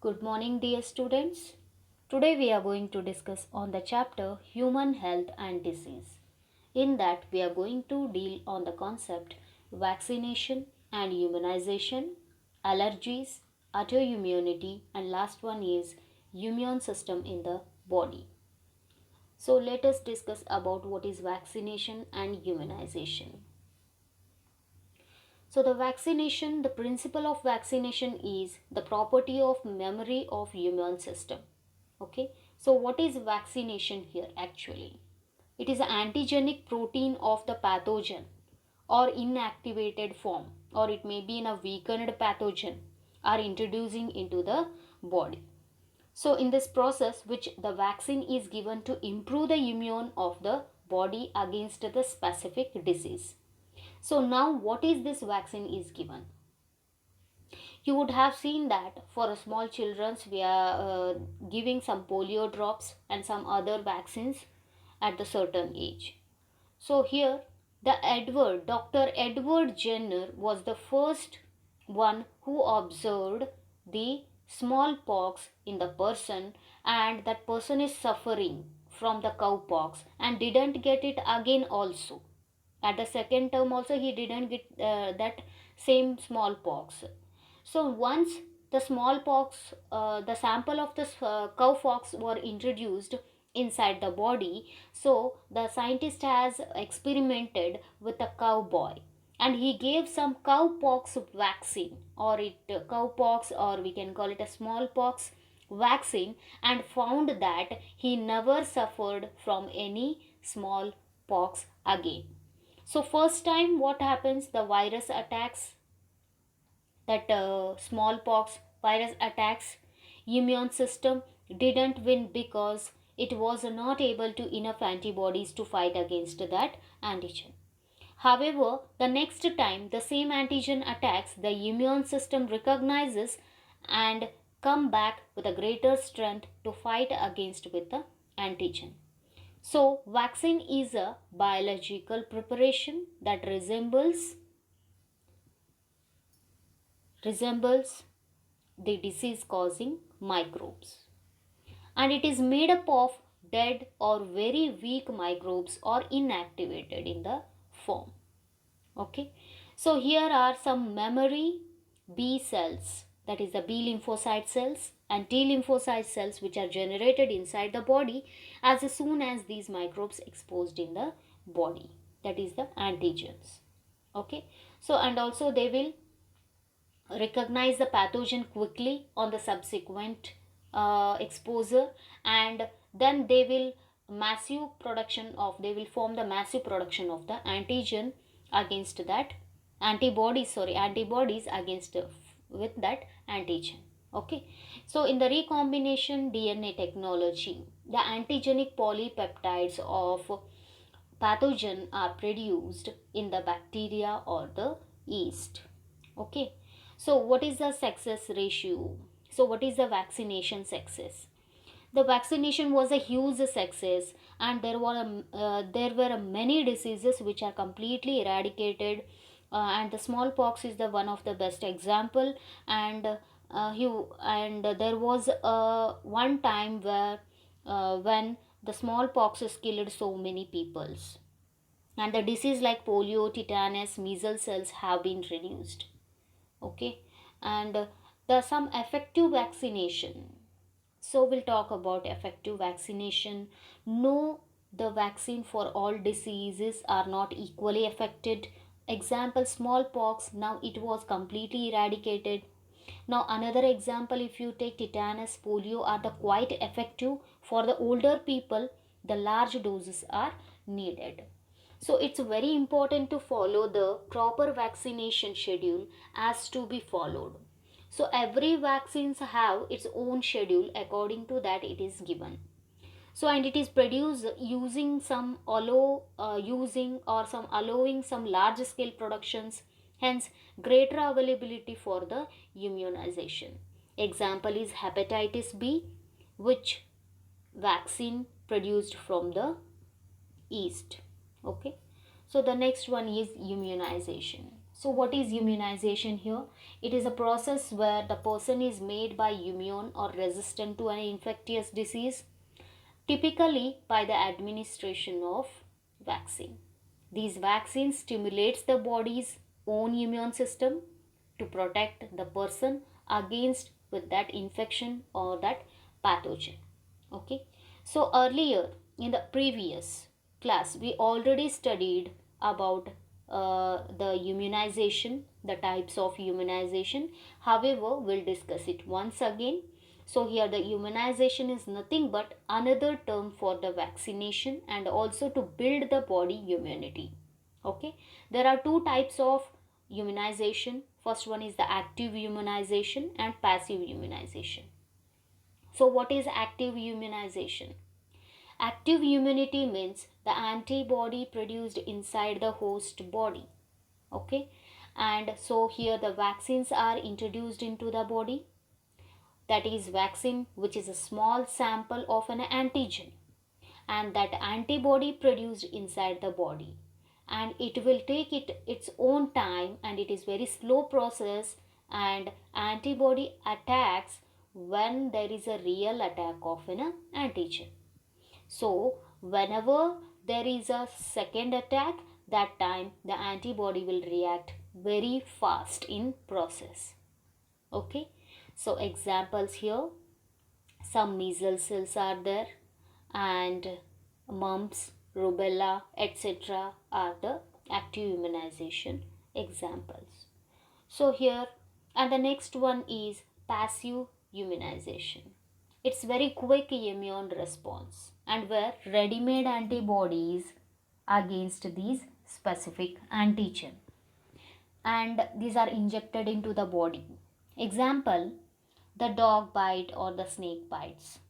Good morning, dear students. Today we are going to discuss on the chapter Human Health and Disease. In that, we are going to deal on the concept vaccination and immunization, allergies, autoimmunity, and last one is immune system in the body. So let us discuss about what is vaccination and immunization. So the principle of vaccination is the property of memory of immune system. Okay. So what is vaccination here actually? It is an antigenic protein of the pathogen or inactivated form, or it may be in a weakened pathogen are introducing into the body. So in this process which the vaccine is given to improve the immune of the body against the specific disease. So now what is this vaccine is given? You would have seen that for small children we are giving some polio drops and some other vaccines at the certain age. So here Dr. Edward Jenner was the first one who observed the smallpox in the person, and that person is suffering from the cowpox and didn't get it again also. At the second term also he didn't get that same smallpox. So once the smallpox, the sample of the cowpox were introduced inside the body, so the scientist has experimented with a cowboy and he gave some cowpox vaccine, or it cowpox, or we can call it a smallpox vaccine, and found that he never suffered from any smallpox again. So first time what happens, the virus attacks, that smallpox virus attacks immune system, didn't win because it was not able to enough antibodies to fight against that antigen. However, the next time the same antigen attacks, the immune system recognizes and come back with a greater strength to fight against with the antigen. So vaccine is a biological preparation that resembles the disease causing microbes, and it is made up of dead or very weak microbes or inactivated in the form. Okay, so here are some memory B cells, that is the B lymphocyte cells and T lymphocyte cells, which are generated inside the body as soon as these microbes exposed in the body, that is the antigens. Okay, so and also they will recognize the pathogen quickly on the subsequent exposure, and then they will form the massive production of the antigen against that antibodies against with that antigen. Okay, so in the recombination DNA technology, the antigenic polypeptides of pathogen are produced in the bacteria or the yeast. Okay, so what is the success ratio? So what is the vaccination success? The vaccination was a huge success, and there were many diseases which are completely eradicated, and the smallpox is the one of the best example. And there was one time where when the smallpox has killed so many peoples, and the disease like polio, tetanus, measles cells have been reduced. Okay, and the some effective vaccination. So we'll talk about effective vaccination. No, the vaccine for all diseases are not equally affected. Example, smallpox, now it was completely eradicated. Now another example, if you take tetanus, polio are the quite effective. For the older people, the large doses are needed. So it's very important to follow the proper vaccination schedule as to be followed. So every vaccines have its own schedule, according to that it is given. So and it is produced using some allow using or some allowing some large scale productions, hence greater availability for the immunization. Example is hepatitis B, which vaccine produced from the yeast. Okay, so the next one is immunization. So what is immunization here? It is a process where the person is made by immune or resistant to an infectious disease, typically by the administration of vaccine. These vaccines stimulates the body's own immune system to protect the person against with that infection or that pathogen. Okay, so earlier in the previous class we already studied about the immunization, the types of immunization. However, we'll discuss it once again. So here the immunization is nothing but another term for the vaccination and also to build the body immunity. Okay, there are two types of immunization. First one is the active immunization and passive immunization. So what is active immunization? Active immunity means the antibody produced inside the host body. Okay, and so here the vaccines are introduced into the body. That is vaccine, which is a small sample of an antigen, and that antibody produced inside the body, and it will take its own time, and it is very slow process, and antibody attacks when there is a real attack of an antigen. So whenever there is a second attack, that time the antibody will react very fast in process. Okay, so examples here, some measles cells are there, and mumps, rubella, etc. are the active immunization examples. So here, and the next one is passive immunization. It's very quick immune response and where ready-made antibodies against these specific antigen, and these are injected into the body. Example, the dog bite or the snake bites.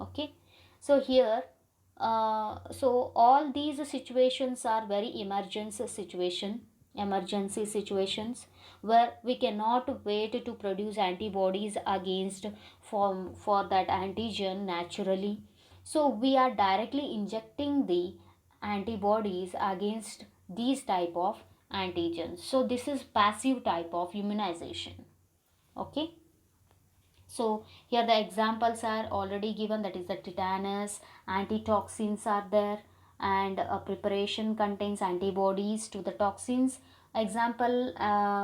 Okay, so here so all these situations are very emergency situations where we cannot wait to produce antibodies against for that antigen naturally. So we are directly injecting the antibodies against these type of antigens. So this is passive type of immunization. Okay, so here the examples are already given, that is the tetanus, antitoxins are there, and a preparation contains antibodies to the toxins. Example,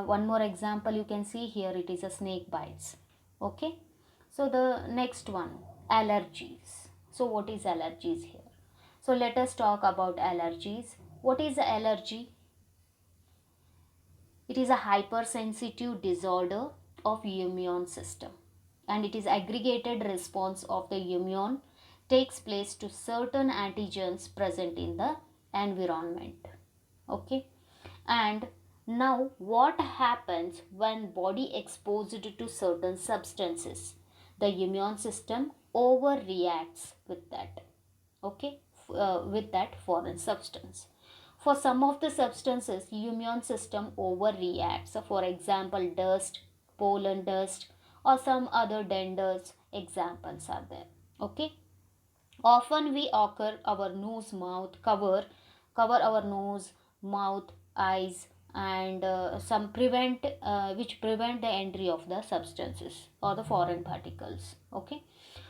one more example you can see here, it is a snake bites. Okay, so the next one, allergies. So what is allergies here? So let us talk about allergies. What is allergy? It is a hypersensitive disorder of immune system, and it is aggregated response of the immune takes place to certain antigens present in the environment. Okay, and now what happens when body exposed to certain substances? The immune system overreacts with that. Okay, with that foreign substance. For some of the substances, immune system overreacts. So for example, dust, pollen dust, or some other dangers examples are there. Okay, often we occur our nose mouth cover our nose, mouth, eyes, and some prevent which prevent the entry of the substances or the foreign particles. Okay,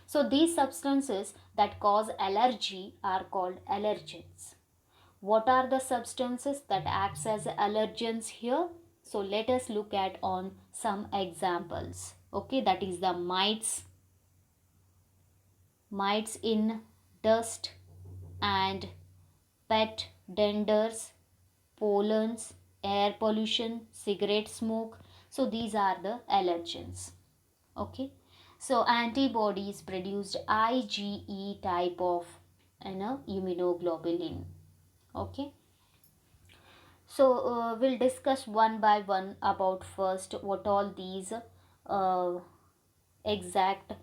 so these substances that cause allergy are called allergens. What are the substances that acts as allergens here? So let us look at on some examples. Okay, that is the mites in dust, and pet denders, pollens, air pollution, cigarette smoke. So these are the allergens. Okay, so antibodies produced IgE type of immunoglobulin. Okay, so we'll discuss one by one about first what all these uh, exact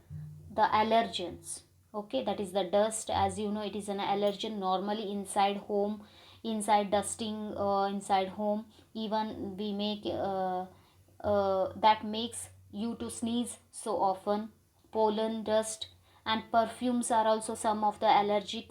the allergens. Okay, that is the dust. As you know, it is an allergen normally inside home, inside dusting, inside home. Even we make that makes you to sneeze so often. Pollen, dust, and perfumes are also some of the allergic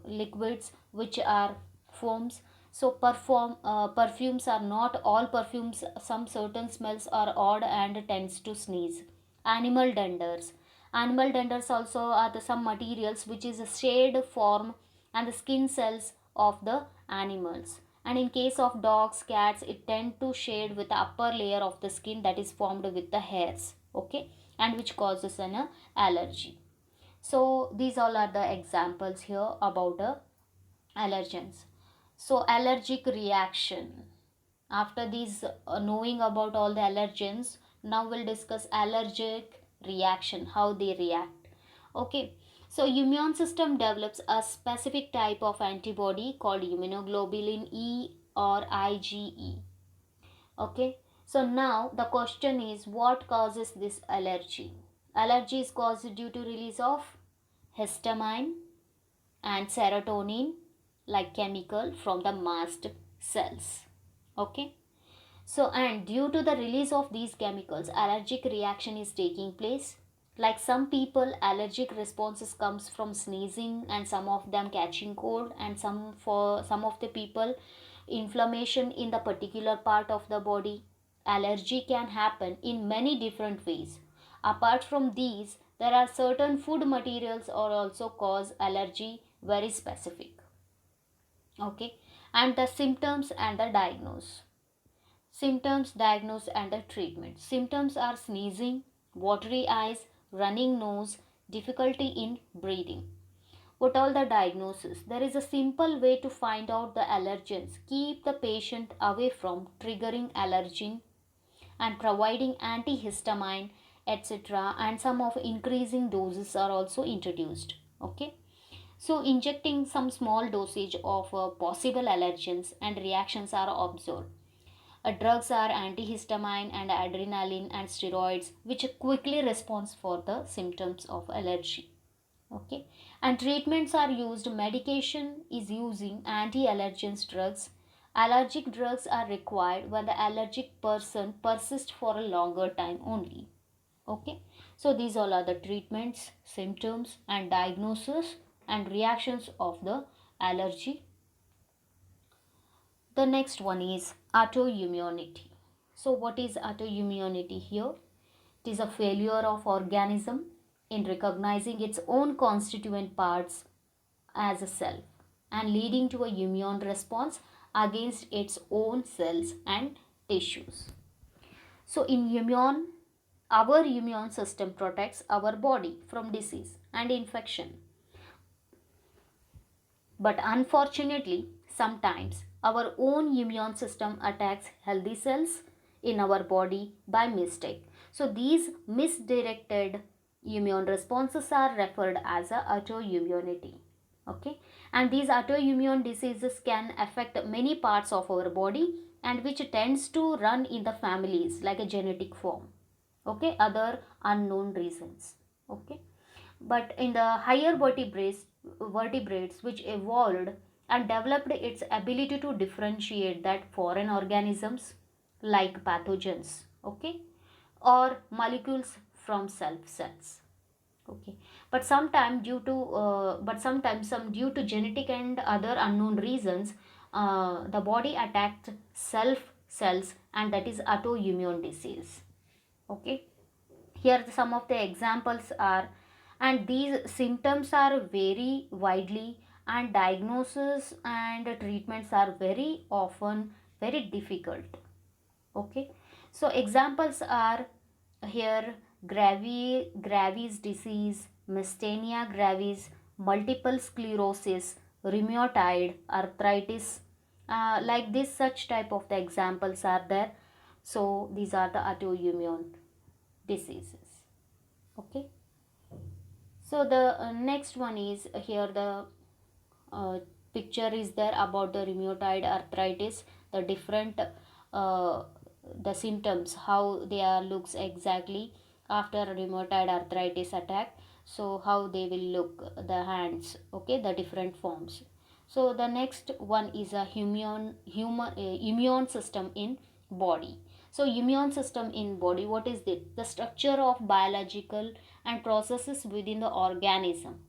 liquids which are foams. So perfumes are not all perfumes, some certain smells are odd and tends to sneeze. Animal denders, animal denders also are the some materials which is a shade form and the skin cells of the animals. And in case of dogs, cats, it tend to shade with the upper layer of the skin that is formed with the hairs, okay, and which causes an allergy. So these all are the examples here about allergens. So allergic reaction. After these knowing about all the allergens, now we'll discuss allergic reaction, how they react. Okay, so immune system develops a specific type of antibody called immunoglobulin E or IgE. Okay, so now the question is, what causes this allergy? Allergy is caused due to release of histamine and serotonin like chemical from the mast cells. Okay, so and due to the release of these chemicals, allergic reaction is taking place. Like some people, allergic responses comes from sneezing and some of them catching cold, and for some of the people inflammation in the particular part of the body. Allergy can happen in many different ways. Apart from these, there are certain food materials or also cause allergy very specific. Okay, and the symptoms and the diagnose. Symptoms, diagnose, and the treatment. Symptoms are sneezing, watery eyes, running nose, difficulty in breathing. What all the diagnosis? There is a simple way to find out the allergens. Keep the patient away from triggering allergen and providing antihistamine, etc. And some of increasing doses are also introduced. Okay. So injecting some small dosage of possible allergens and reactions are observed. Drugs are antihistamine and adrenaline and steroids which quickly responds for the symptoms of allergy. Okay, and treatments are used. Medication is using anti-allergens drugs. Allergic drugs are required when the allergic person persists for a longer time only. Okay, so these all are the treatments, symptoms, and diagnosis and reactions of the allergy. The next one is autoimmunity. So what is autoimmunity here? It is a failure of organism in recognizing its own constituent parts as a self and leading to a immune response against its own cells and tissues. So our immune system protects our body from disease and infection. But unfortunately, sometimes our own immune system attacks healthy cells in our body by mistake. So these misdirected immune responses are referred as a autoimmunity. Okay, and these autoimmune diseases can affect many parts of our body and which tends to run in the families like a genetic form. Okay, other unknown reasons. Okay, but in the higher vertebrates which evolved and developed its ability to differentiate that foreign organisms like pathogens, okay, or molecules from self cells. Okay, but sometimes some due to genetic and other unknown reasons, the body attacked self cells, and that is autoimmune disease. Okay, here some of the examples are, and these symptoms are very widely, and diagnosis and treatments are very often very difficult. Okay, so examples are here: Graves disease, myasthenia gravis, multiple sclerosis, rheumatoid arthritis, like this such type of the examples are there. So these are the autoimmune diseases. Okay, so the next one is here, the uh, picture is there about the rheumatoid arthritis, the different uh, the symptoms, how they are looks exactly after rheumatoid arthritis attack. So how they will look, the hands, okay, the different forms. So the next one is a immune system in body. So immune system in body, what is it? The structure of biological and processes within the organism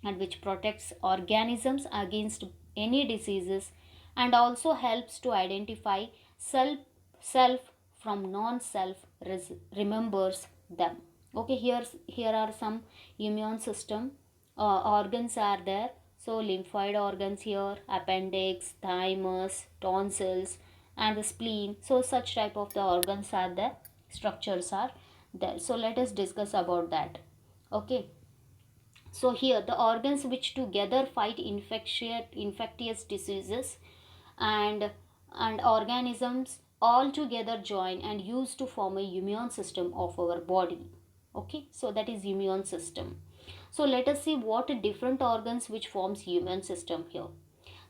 and which protects organisms against any diseases and also helps to identify self from non-self, remembers them. Okay, here are some immune system organs are there. So lymphoid organs here, appendix, thymus, tonsils, and the spleen. So such type of the organs are there, structures are there. So let us discuss about that. Okay, so here the organs which together fight infectious diseases, and organisms all together join and use to form a immune system of our body. Okay, so that is immune system. So let us see what different organs which forms immune system here.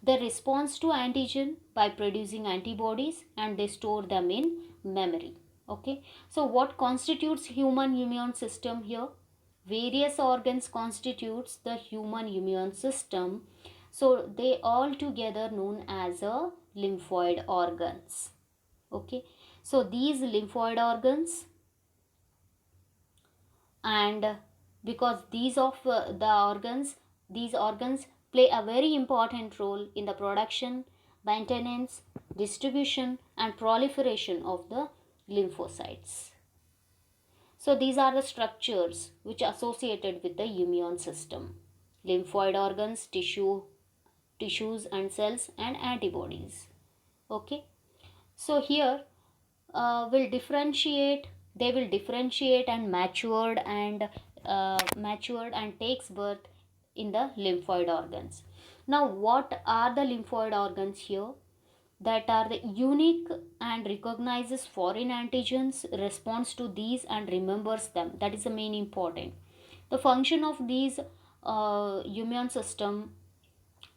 They respond to antigen by producing antibodies, and they store them in memory. Okay, so what constitutes human immune system here? Various organs constitutes the human immune system, so they all together known as a lymphoid organs. Okay, so these lymphoid organs, and because these organs play a very important role in the production, maintenance, distribution, and proliferation of the lymphocytes. So these are the structures which are associated with the immune system: lymphoid organs, tissues and cells, and antibodies. Okay, so here will differentiate they will differentiate and matured and takes birth in the lymphoid organs. Now what are the lymphoid organs here? That are the unique and recognizes foreign antigens, responds to these and remembers them. That is the main important. The function of these immune system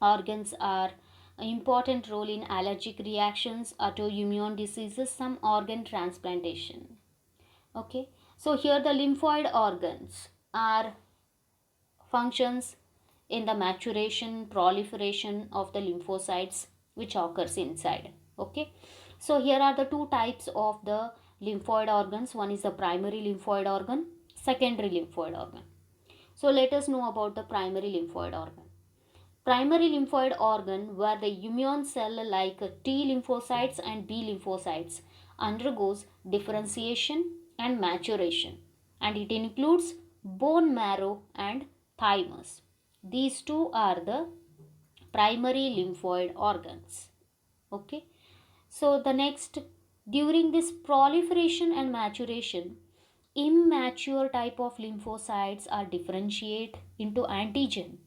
organs are important role in allergic reactions, autoimmune diseases, some organ transplantation. Okay, so here the lymphoid organs are functions in the maturation, proliferation of the lymphocytes which occurs inside. Okay, so here are the two types of the lymphoid organs. One is the primary lymphoid organ, secondary lymphoid organ. So let us know about the primary lymphoid organ. Primary lymphoid organ, where the immune cell like T lymphocytes and B lymphocytes undergoes differentiation and maturation, and it includes bone marrow and thymus. These two are the primary lymphoid organs. Okay, so the next, during this proliferation and maturation, immature type of lymphocytes are differentiate into antigen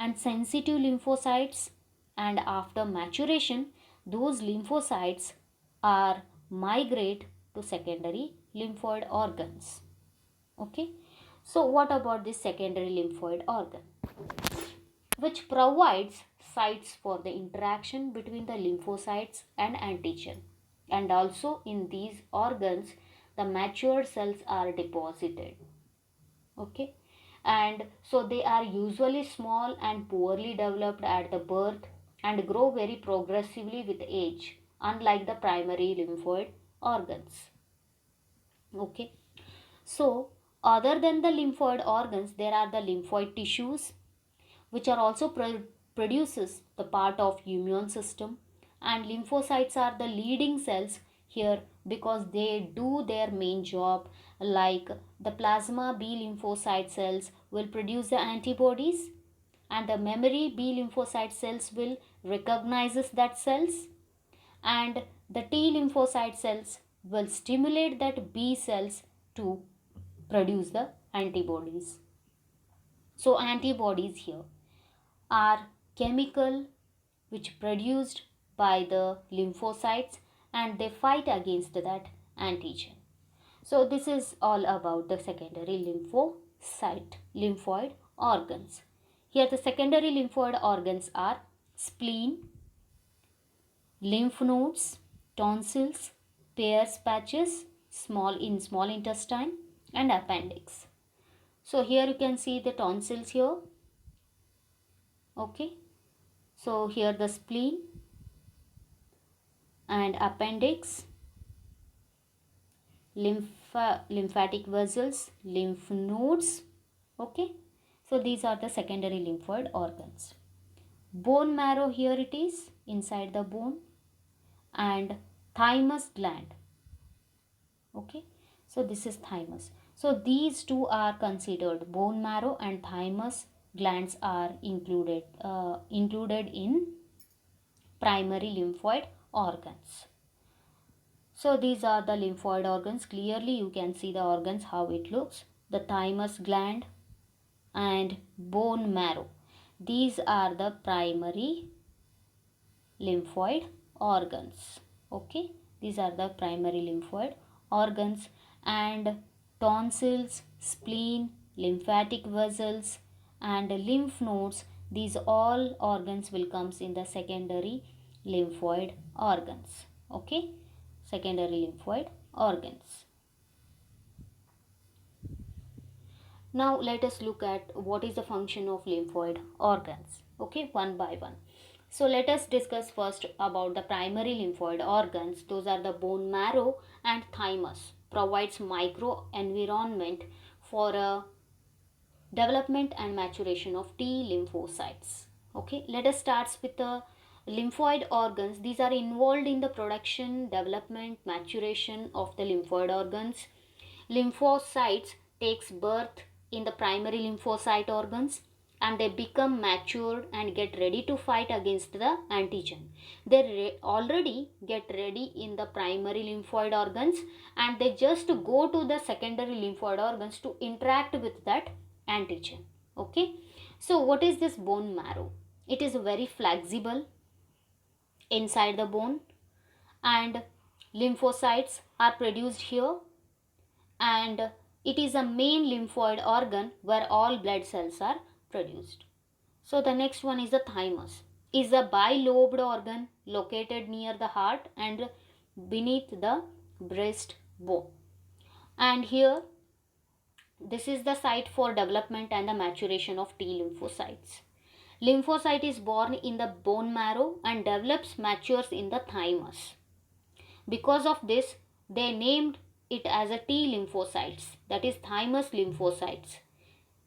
and sensitive lymphocytes, and after maturation those lymphocytes are migrate to secondary lymphoid organs. Okay, so what about this secondary lymphoid organ, which provides sites for the interaction between the lymphocytes and antigen, and also in these organs the matured cells are deposited. Okay, and so they are usually small and poorly developed at the birth and grow very progressively with age, unlike the primary lymphoid organs. Okay, so other than the lymphoid organs, there are the lymphoid tissues which are also produces the part of immune system, and lymphocytes are the leading cells here because they do their main job. Like the plasma B lymphocyte cells will produce the antibodies, and the memory B lymphocyte cells will recognizes that cells, and the T lymphocyte cells will stimulate that B cells to produce the antibodies. So antibodies here are chemical which produced by the lymphocytes, and they fight against that antigen. So this is all about the secondary lymphoid organs. Here the secondary lymphoid organs are spleen, lymph nodes, tonsils, Peyer's patches, small intestine, and appendix. So here you can see the tonsils here. Okay, so here the spleen and appendix, lymphatic vessels, lymph nodes. Okay, so these are the secondary lymphoid organs. Bone marrow, here it is. inside the bone, and thymus gland. Okay, so this is thymus. So these two are considered, bone marrow and thymus glands are included in primary lymphoid organs. So these are the lymphoid organs. Clearly you can see the organs how it looks. The thymus gland and bone marrow. These are the primary lymphoid organs. Okay, these are the primary lymphoid organs. And tonsils, spleen, lymphatic vessels and lymph nodes, these all organs will comes in the secondary lymphoid organs. Okay, secondary lymphoid organs. Now let us look at what is the function of lymphoid organs. Okay, one by one. So let us discuss first about the primary lymphoid organs. Those are the bone marrow and thymus. Provides micro environment for a development and maturation of T lymphocytes. Okay, let us start with the lymphoid organs. These are involved in the production, development, maturation of the lymphoid organs. Lymphocytes takes birth in the primary lymphocyte organs and they become matured and get ready to fight against the antigen. They already get ready in the primary lymphoid organs and they just go to the secondary lymphoid organs to interact with that antigen. Okay, so what is this bone marrow? It is very flexible inside the bone and lymphocytes are produced here, and it is a main lymphoid organ where all blood cells are produced. So the next one is the thymus. Is a bilobed organ located near the heart and beneath the breastbone. And here this is the site for development and the maturation of T lymphocytes. Lymphocyte is born in the bone marrow and develops, matures in the thymus. Because of this, they named it as a T lymphocytes, that is thymus lymphocytes.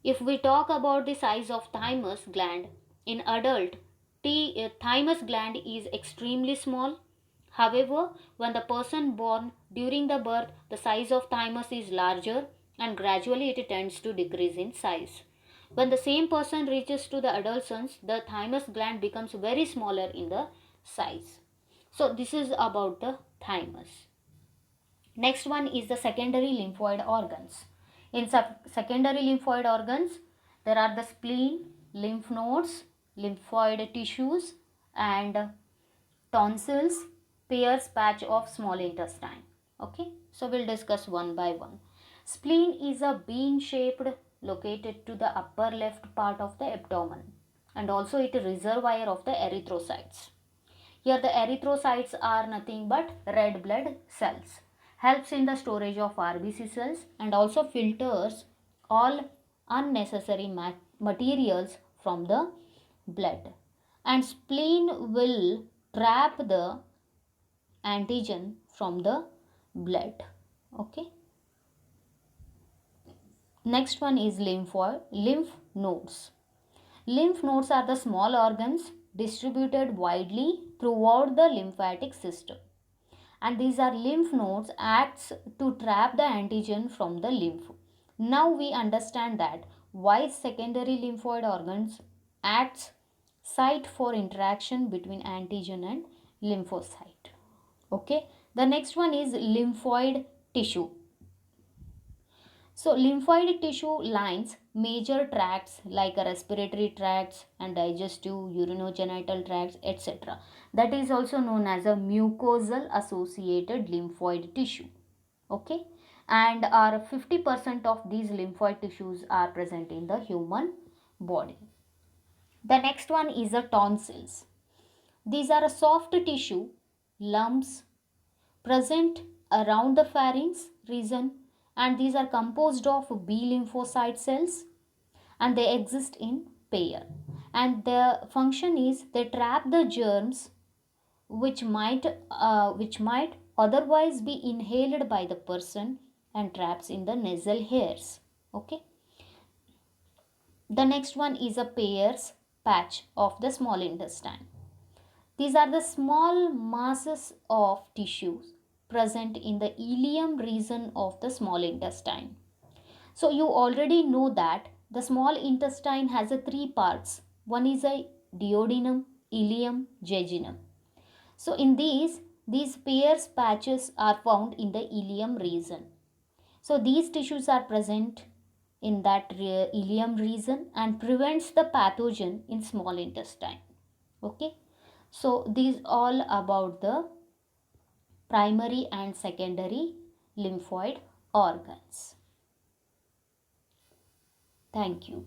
If we talk about the size of thymus gland in adult, thymus gland is extremely small. However, when the person born during the birth, the size of thymus is larger and gradually it tends to decrease in size. When the same person reaches to the adolescence, the thymus gland becomes very smaller in the size. So this is about the thymus. Next one is the secondary lymphoid organs. In secondary lymphoid organs, there are the spleen, lymph nodes, lymphoid tissues and tonsils, Peyer's patch of small intestine. Okay, so we'll discuss one by one. Spleen is a bean shaped located to the upper left part of the abdomen and also it is reservoir of the erythrocytes. Here the erythrocytes are nothing but red blood cells. Helps in the storage of RBC cells and also filters all unnecessary materials from the blood. And spleen will trap the antigen from the blood. Okay. Next one is lymph nodes. Lymph nodes are the small organs distributed widely throughout the lymphatic system. And these are lymph nodes acts to trap the antigen from the lymph. Now we understand that why secondary lymphoid organs acts site for interaction between antigen and lymphocyte. Okay, the next one is lymphoid tissue. So lymphoid tissue lines major tracts like respiratory tracts and digestive, urinogenital tracts, etc. That is also known as a mucosal associated lymphoid tissue. Okay, and are 50% of these lymphoid tissues are present in the human body. The next one is the tonsils. These are a soft tissue lumps present around the pharynx region, and these are composed of B lymphocyte cells and they exist in pair, and the function is they trap the germs which might otherwise be inhaled by the person and traps in the nasal hairs. Okay, the next one is a Peyer's patch of the small intestine. These are the small masses of tissues present in the ileum region of the small intestine. So you already know that the small intestine has a three parts. One is a duodenum, ileum, jejunum. So in these pairs patches are found in the ileum region. So these tissues are present in that ileum region and prevents the pathogen in small intestine. Okay. So these all about the primary and secondary lymphoid organs. Thank you.